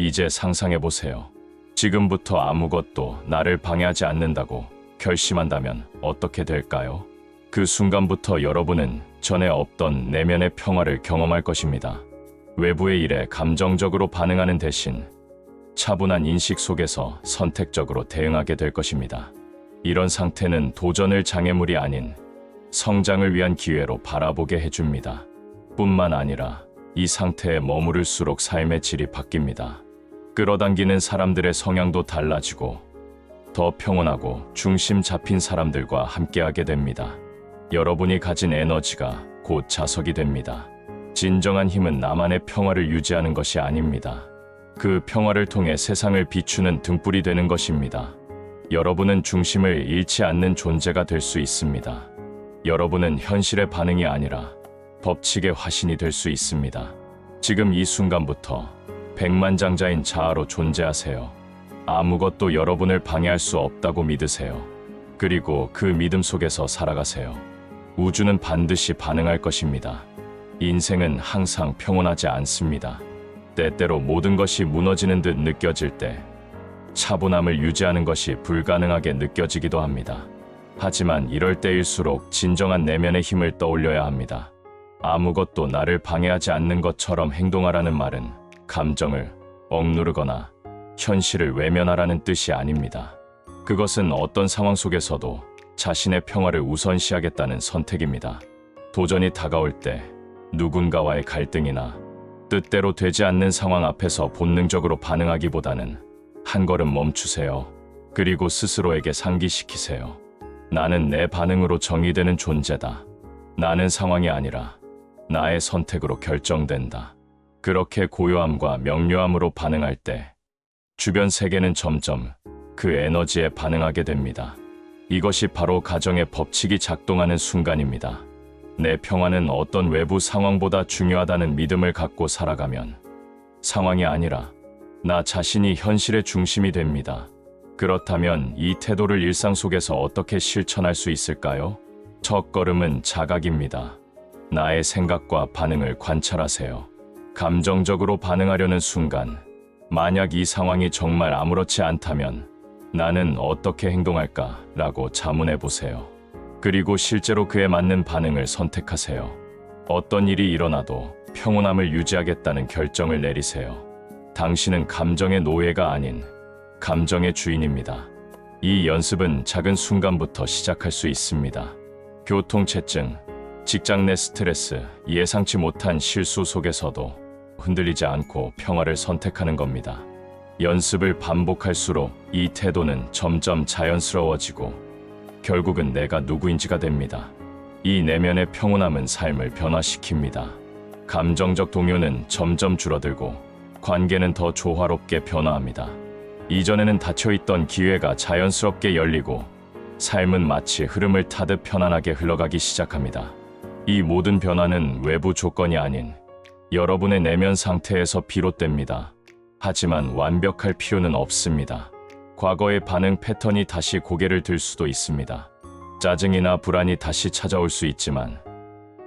이제 상상해보세요. 지금부터 아무것도 나를 방해하지 않는다고 결심한다면 어떻게 될까요? 그 순간부터 여러분은 전에 없던 내면의 평화를 경험할 것입니다. 외부의 일에 감정적으로 반응하는 대신 차분한 인식 속에서 선택적으로 대응하게 될 것입니다. 이런 상태는 도전을 장애물이 아닌 성장을 위한 기회로 바라보게 해줍니다. 뿐만 아니라 이 상태에 머무를수록 삶의 질이 바뀝니다. 끌어당기는 사람들의 성향도 달라지고 더 평온하고 중심 잡힌 사람들과 함께하게 됩니다. 여러분이 가진 에너지가 곧 자석이 됩니다. 진정한 힘은 나만의 평화를 유지하는 것이 아닙니다. 그 평화를 통해 세상을 비추는 등불이 되는 것입니다. 여러분은 중심을 잃지 않는 존재가 될 수 있습니다. 여러분은 현실의 반응이 아니라 법칙의 화신이 될 수 있습니다. 지금 이 순간부터 백만장자인 자아로 존재하세요. 아무것도 여러분을 방해할 수 없다고 믿으세요. 그리고 그 믿음 속에서 살아가세요. 우주는 반드시 반응할 것입니다. 인생은 항상 평온하지 않습니다. 때때로 모든 것이 무너지는 듯 느껴질 때 차분함을 유지하는 것이 불가능하게 느껴지기도 합니다. 하지만 이럴 때일수록 진정한 내면의 힘을 떠올려야 합니다. 아무것도 나를 방해하지 않는 것처럼 행동하라는 말은 감정을 억누르거나 현실을 외면하라는 뜻이 아닙니다. 그것은 어떤 상황 속에서도 자신의 평화를 우선시하겠다는 선택입니다. 도전이 다가올 때 누군가와의 갈등이나 뜻대로 되지 않는 상황 앞에서 본능적으로 반응하기보다는 한 걸음 멈추세요. 그리고 스스로에게 상기시키세요. 나는 내 반응으로 정의되는 존재다. 나는 상황이 아니라 나의 선택으로 결정된다. 그렇게 고요함과 명료함으로 반응할 때 주변 세계는 점점 그 에너지에 반응하게 됩니다. 이것이 바로 가정의 법칙이 작동하는 순간입니다. 내 평화는 어떤 외부 상황보다 중요하다는 믿음을 갖고 살아가면 상황이 아니라 나 자신이 현실의 중심이 됩니다. 그렇다면 이 태도를 일상 속에서 어떻게 실천할 수 있을까요? 첫 걸음은 자각입니다. 나의 생각과 반응을 관찰하세요. 감정적으로 반응하려는 순간, 만약 이 상황이 정말 아무렇지 않다면 나는 어떻게 행동할까? 라고 자문해 보세요. 그리고 실제로 그에 맞는 반응을 선택하세요. 어떤 일이 일어나도 평온함을 유지하겠다는 결정을 내리세요. 당신은 감정의 노예가 아닌 감정의 주인입니다. 이 연습은 작은 순간부터 시작할 수 있습니다. 교통체증, 직장 내 스트레스, 예상치 못한 실수 속에서도 흔들리지 않고 평화를 선택하는 겁니다. 연습을 반복할수록 이 태도는 점점 자연스러워지고 결국은 내가 누구인지가 됩니다. 이 내면의 평온함은 삶을 변화시킵니다. 감정적 동요는 점점 줄어들고 관계는 더 조화롭게 변화합니다. 이전에는 닫혀있던 기회가 자연스럽게 열리고 삶은 마치 흐름을 타듯 편안하게 흘러가기 시작합니다. 이 모든 변화는 외부 조건이 아닌 여러분의 내면 상태에서 비롯됩니다. 하지만 완벽할 필요는 없습니다. 과거의 반응 패턴이 다시 고개를 들 수도 있습니다. 짜증이나 불안이 다시 찾아올 수 있지만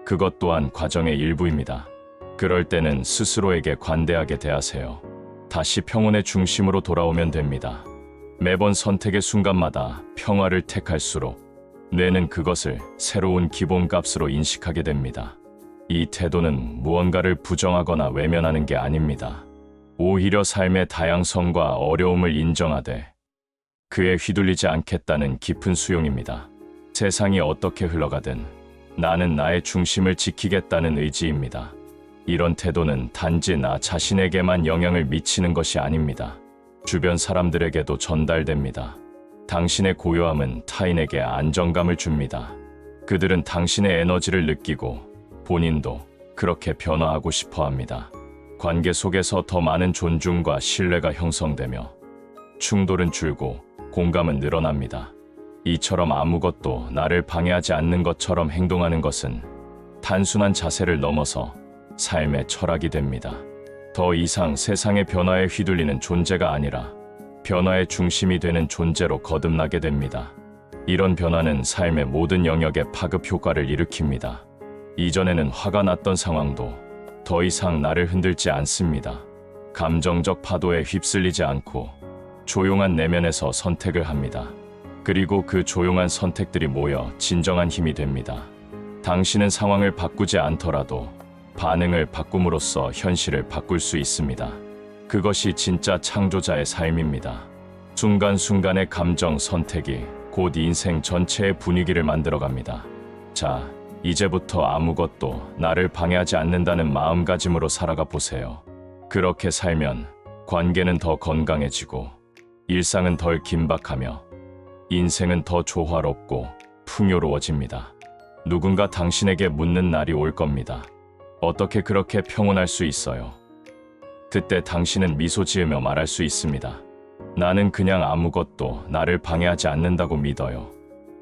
그것 또한 과정의 일부입니다. 그럴 때는 스스로에게 관대하게 대하세요. 다시 평온의 중심으로 돌아오면 됩니다. 매번 선택의 순간마다 평화를 택할수록 뇌는 그것을 새로운 기본값으로 인식하게 됩니다. 이 태도는 무언가를 부정하거나 외면하는 게 아닙니다. 오히려 삶의 다양성과 어려움을 인정하되 그에 휘둘리지 않겠다는 깊은 수용입니다. 세상이 어떻게 흘러가든 나는 나의 중심을 지키겠다는 의지입니다. 이런 태도는 단지 나 자신에게만 영향을 미치는 것이 아닙니다. 주변 사람들에게도 전달됩니다. 당신의 고요함은 타인에게 안정감을 줍니다. 그들은 당신의 에너지를 느끼고 본인도 그렇게 변화하고 싶어 합니다. 관계 속에서 더 많은 존중과 신뢰가 형성되며 충돌은 줄고 공감은 늘어납니다. 이처럼 아무것도 나를 방해하지 않는 것처럼 행동하는 것은 단순한 자세를 넘어서 삶의 철학이 됩니다. 더 이상 세상의 변화에 휘둘리는 존재가 아니라 변화의 중심이 되는 존재로 거듭나게 됩니다. 이런 변화는 삶의 모든 영역에 파급 효과를 일으킵니다. 이전에는 화가 났던 상황도 더 이상 나를 흔들지 않습니다. 감정적 파도에 휩쓸리지 않고 조용한 내면에서 선택을 합니다. 그리고 그 조용한 선택들이 모여 진정한 힘이 됩니다. 당신은 상황을 바꾸지 않더라도 반응을 바꿈으로써 현실을 바꿀 수 있습니다. 그것이 진짜 창조자의 삶입니다. 순간순간의 감정 선택이 곧 인생 전체의 분위기를 만들어갑니다. 자, 이제부터 아무것도 나를 방해하지 않는다는 마음가짐으로 살아가 보세요. 그렇게 살면 관계는 더 건강해지고 일상은 덜 긴박하며 인생은 더 조화롭고 풍요로워집니다. 누군가 당신에게 묻는 날이 올 겁니다. 어떻게 그렇게 평온할 수 있어요? 그때 당신은 미소 지으며 말할 수 있습니다. 나는 그냥 아무것도 나를 방해하지 않는다고 믿어요.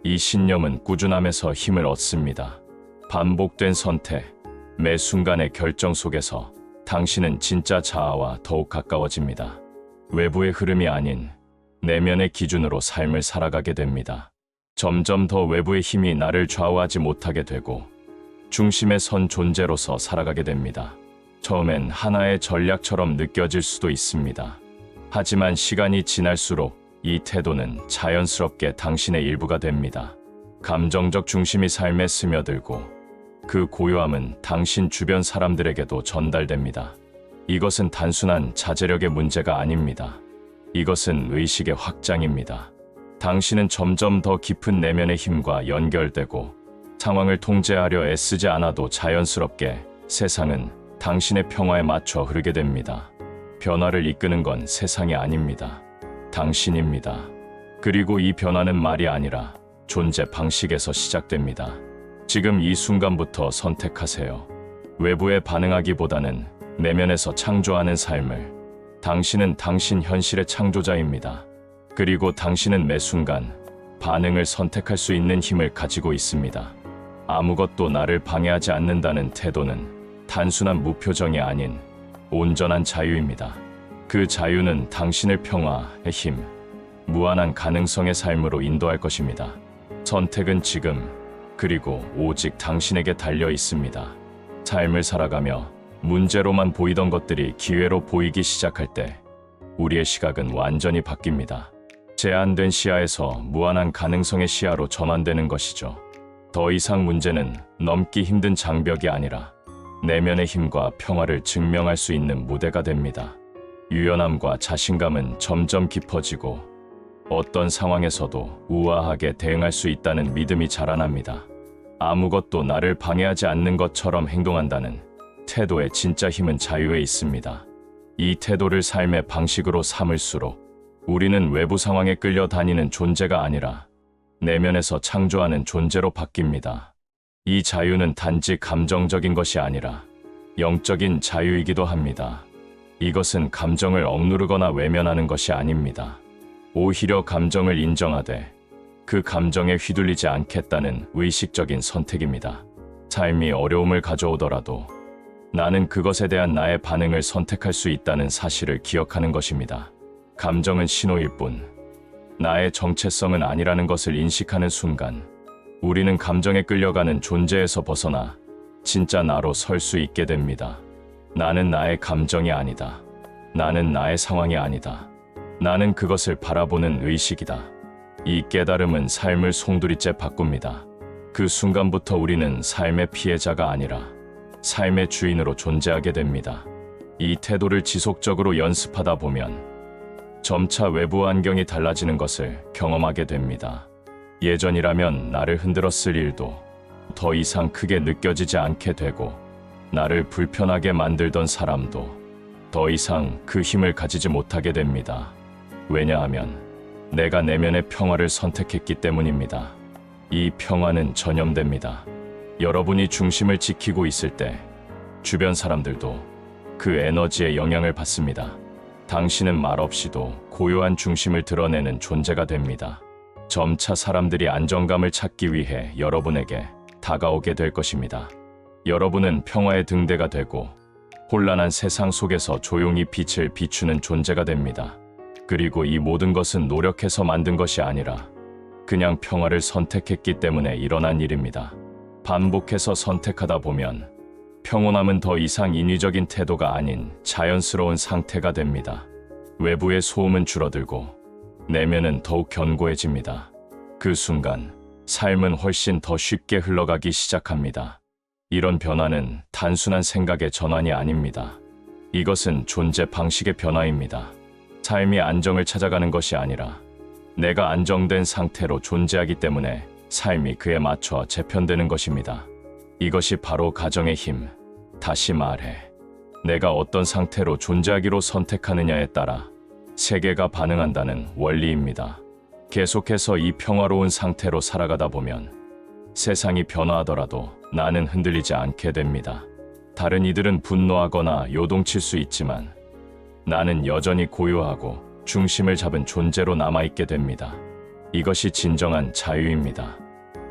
이 신념은 꾸준함에서 힘을 얻습니다. 반복된 선택, 매 순간의 결정 속에서 당신은 진짜 자아와 더욱 가까워집니다. 외부의 흐름이 아닌 내면의 기준으로 삶을 살아가게 됩니다. 점점 더 외부의 힘이 나를 좌우하지 못하게 되고 중심에 선 존재로서 살아가게 됩니다. 처음엔 하나의 전략처럼 느껴질 수도 있습니다. 하지만 시간이 지날수록 이 태도는 자연스럽게 당신의 일부가 됩니다. 감정적 중심이 삶에 스며들고 그 고요함은 당신 주변 사람들에게도 전달됩니다. 이것은 단순한 자제력의 문제가 아닙니다. 이것은 의식의 확장입니다. 당신은 점점 더 깊은 내면의 힘과 연결되고 상황을 통제하려 애쓰지 않아도 자연스럽게 세상은 당신의 평화에 맞춰 흐르게 됩니다. 변화를 이끄는 건 세상이 아닙니다. 당신입니다. 그리고 이 변화는 말이 아니라 존재 방식에서 시작됩니다. 지금 이 순간부터 선택하세요. 외부에 반응하기보다는 내면에서 창조하는 삶을. 당신은 당신 현실의 창조자입니다. 그리고 당신은 매 순간 반응을 선택할 수 있는 힘을 가지고 있습니다. 아무것도 나를 방해하지 않는다는 태도는 단순한 무표정이 아닌 온전한 자유입니다. 그 자유는 당신을 평화의 힘, 무한한 가능성의 삶으로 인도할 것입니다. 선택은 지금, 그리고 오직 당신에게 달려 있습니다. 삶을 살아가며 문제로만 보이던 것들이 기회로 보이기 시작할 때 우리의 시각은 완전히 바뀝니다. 제한된 시야에서 무한한 가능성의 시야로 전환되는 것이죠. 더 이상 문제는 넘기 힘든 장벽이 아니라 내면의 힘과 평화를 증명할 수 있는 무대가 됩니다. 유연함과 자신감은 점점 깊어지고 어떤 상황에서도 우아하게 대응할 수 있다는 믿음이 자라납니다. 아무것도 나를 방해하지 않는 것처럼 행동한다는 태도의 진짜 힘은 자유에 있습니다. 이 태도를 삶의 방식으로 삼을수록 우리는 외부 상황에 끌려다니는 존재가 아니라 내면에서 창조하는 존재로 바뀝니다. 이 자유는 단지 감정적인 것이 아니라 영적인 자유이기도 합니다. 이것은 감정을 억누르거나 외면하는 것이 아닙니다. 오히려 감정을 인정하되 그 감정에 휘둘리지 않겠다는 의식적인 선택입니다. 삶이 어려움을 가져오더라도 나는 그것에 대한 나의 반응을 선택할 수 있다는 사실을 기억하는 것입니다. 감정은 신호일 뿐 나의 정체성은 아니라는 것을 인식하는 순간 우리는 감정에 끌려가는 존재에서 벗어나 진짜 나로 설 수 있게 됩니다. 나는 나의 감정이 아니다. 나는 나의 상황이 아니다. 나는 그것을 바라보는 의식이다. 이 깨달음은 삶을 송두리째 바꿉니다. 그 순간부터 우리는 삶의 피해자가 아니라 삶의 주인으로 존재하게 됩니다. 이 태도를 지속적으로 연습하다 보면 점차 외부 환경이 달라지는 것을 경험하게 됩니다. 예전이라면 나를 흔들었을 일도 더 이상 크게 느껴지지 않게 되고 나를 불편하게 만들던 사람도 더 이상 그 힘을 가지지 못하게 됩니다. 왜냐하면 내가 내면의 평화를 선택했기 때문입니다. 이 평화는 전염됩니다. 여러분이 중심을 지키고 있을 때 주변 사람들도 그 에너지에 영향을 받습니다. 당신은 말없이도 고요한 중심을 드러내는 존재가 됩니다. 점차 사람들이 안정감을 찾기 위해 여러분에게 다가오게 될 것입니다. 여러분은 평화의 등대가 되고 혼란한 세상 속에서 조용히 빛을 비추는 존재가 됩니다. 그리고 이 모든 것은 노력해서 만든 것이 아니라 그냥 평화를 선택했기 때문에 일어난 일입니다. 반복해서 선택하다 보면 평온함은 더 이상 인위적인 태도가 아닌 자연스러운 상태가 됩니다. 외부의 소음은 줄어들고 내면은 더욱 견고해집니다. 그 순간 삶은 훨씬 더 쉽게 흘러가기 시작합니다. 이런 변화는 단순한 생각의 전환이 아닙니다. 이것은 존재 방식의 변화입니다. 삶이 안정을 찾아가는 것이 아니라 내가 안정된 상태로 존재하기 때문에 삶이 그에 맞춰 재편되는 것입니다. 이것이 바로 가정의 힘. 다시 말해, 내가 어떤 상태로 존재하기로 선택하느냐에 따라 세계가 반응한다는 원리입니다. 계속해서 이 평화로운 상태로 살아가다 보면 세상이 변화하더라도 나는 흔들리지 않게 됩니다. 다른 이들은 분노하거나 요동칠 수 있지만 나는 여전히 고요하고 중심을 잡은 존재로 남아있게 됩니다. 이것이 진정한 자유입니다.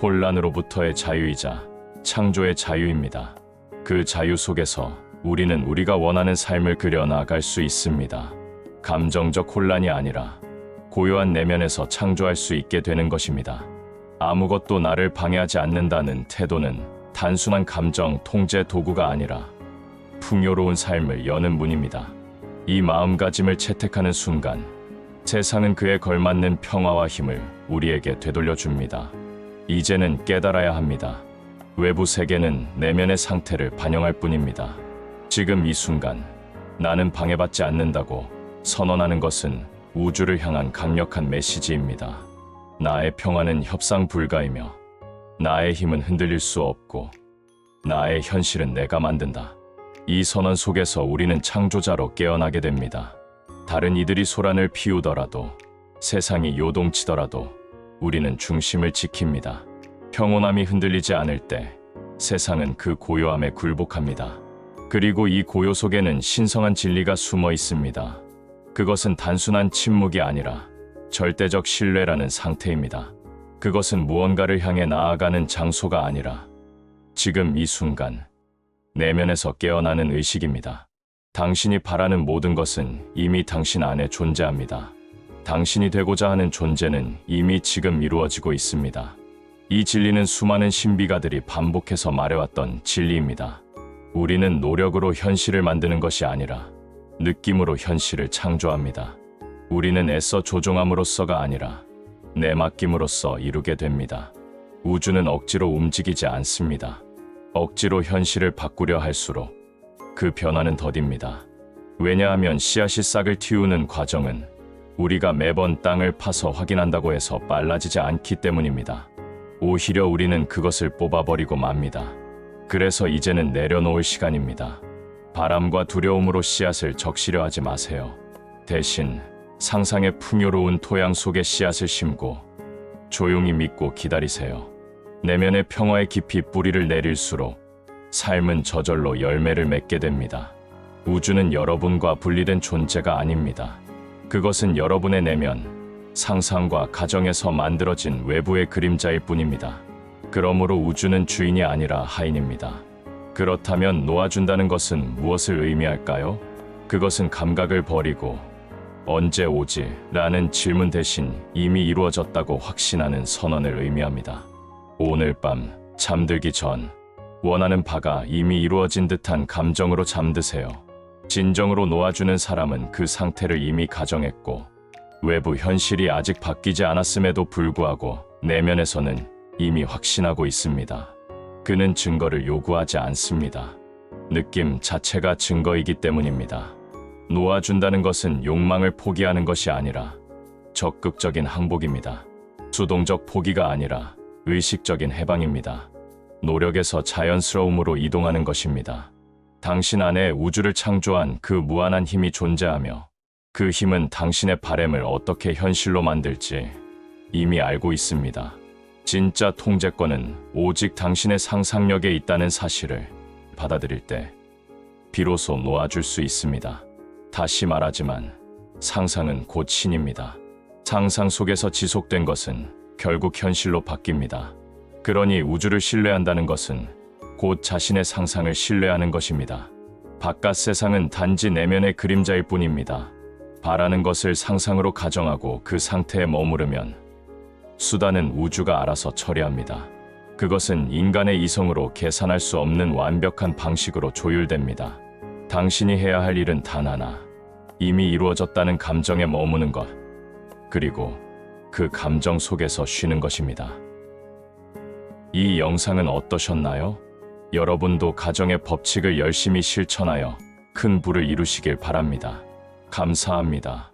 혼란으로부터의 자유이자 창조의 자유입니다. 그 자유 속에서 우리는 우리가 원하는 삶을 그려나갈 수 있습니다. 감정적 혼란이 아니라 고요한 내면에서 창조할 수 있게 되는 것입니다. 아무것도 나를 방해하지 않는다는 태도는 단순한 감정 통제 도구가 아니라 풍요로운 삶을 여는 문입니다. 이 마음가짐을 채택하는 순간 세상은 그에 걸맞는 평화와 힘을 우리에게 되돌려 줍니다. 이제는 깨달아야 합니다. 외부 세계는 내면의 상태를 반영할 뿐입니다. 지금 이 순간 나는 방해받지 않는다고 선언하는 것은 우주를 향한 강력한 메시지입니다. 나의 평화는 협상 불가이며 나의 힘은 흔들릴 수 없고 나의 현실은 내가 만든다. 이 선언 속에서 우리는 창조자로 깨어나게 됩니다. 다른 이들이 소란을 피우더라도 세상이 요동치더라도 우리는 중심을 지킵니다. 평온함이 흔들리지 않을 때 세상은 그 고요함에 굴복합니다. 그리고 이 고요 속에는 신성한 진리가 숨어 있습니다. 그것은 단순한 침묵이 아니라 절대적 신뢰라는 상태입니다. 그것은 무언가를 향해 나아가는 장소가 아니라 지금 이 순간 내면에서 깨어나는 의식입니다. 당신이 바라는 모든 것은 이미 당신 안에 존재합니다. 당신이 되고자 하는 존재는 이미 지금 이루어지고 있습니다. 이 진리는 수많은 신비가들이 반복해서 말해왔던 진리입니다. 우리는 노력으로 현실을 만드는 것이 아니라 느낌으로 현실을 창조합니다. 우리는 애써 조종함으로써가 아니라 내맡김으로써 이루게 됩니다. 우주는 억지로 움직이지 않습니다. 억지로 현실을 바꾸려 할수록 그 변화는 더딥니다. 왜냐하면 씨앗이 싹을 틔우는 과정은 우리가 매번 땅을 파서 확인한다고 해서 빨라지지 않기 때문입니다. 오히려 우리는 그것을 뽑아버리고 맙니다. 그래서 이제는 내려놓을 시간입니다. 바람과 두려움으로 씨앗을 적시려 하지 마세요. 대신 상상의 풍요로운 토양 속에 씨앗을 심고 조용히 믿고 기다리세요. 내면의 평화에 깊이 뿌리를 내릴수록 삶은 저절로 열매를 맺게 됩니다. 우주는 여러분과 분리된 존재가 아닙니다. 그것은 여러분의 내면, 상상과 가정에서 만들어진 외부의 그림자일 뿐입니다. 그러므로 우주는 주인이 아니라 하인입니다. 그렇다면 놓아준다는 것은 무엇을 의미할까요? 그것은 감각을 버리고 언제 오지? 라는 질문 대신 이미 이루어졌다고 확신하는 선언을 의미합니다. 오늘 밤 잠들기 전 원하는 바가 이미 이루어진 듯한 감정으로 잠드세요. 진정으로 놓아주는 사람은 그 상태를 이미 가정했고 외부 현실이 아직 바뀌지 않았음에도 불구하고 내면에서는 이미 확신하고 있습니다. 그는 증거를 요구하지 않습니다. 느낌 자체가 증거이기 때문입니다. 놓아준다는 것은 욕망을 포기하는 것이 아니라 적극적인 항복입니다. 수동적 포기가 아니라 의식적인 해방입니다. 노력에서 자연스러움으로 이동하는 것입니다. 당신 안에 우주를 창조한 그 무한한 힘이 존재하며 그 힘은 당신의 바램을 어떻게 현실로 만들지 이미 알고 있습니다. 진짜 통제권은 오직 당신의 상상력에 있다는 사실을 받아들일 때 비로소 놓아줄 수 있습니다. 다시 말하지만 상상은 곧 신입니다. 상상 속에서 지속된 것은 결국 현실로 바뀝니다. 그러니 우주를 신뢰한다는 것은 곧 자신의 상상을 신뢰하는 것입니다. 바깥 세상은 단지 내면의 그림자일 뿐입니다. 바라는 것을 상상으로 가정하고 그 상태에 머무르면 수단은 우주가 알아서 처리합니다. 그것은 인간의 이성으로 계산할 수 없는 완벽한 방식으로 조율됩니다. 당신이 해야 할 일은 단 하나. 이미 이루어졌다는 감정에 머무는 것. 그리고 그 감정 속에서 쉬는 것입니다. 이 영상은 어떠셨나요? 여러분도 가정의 법칙을 열심히 실천하여 큰 부를 이루시길 바랍니다. 감사합니다.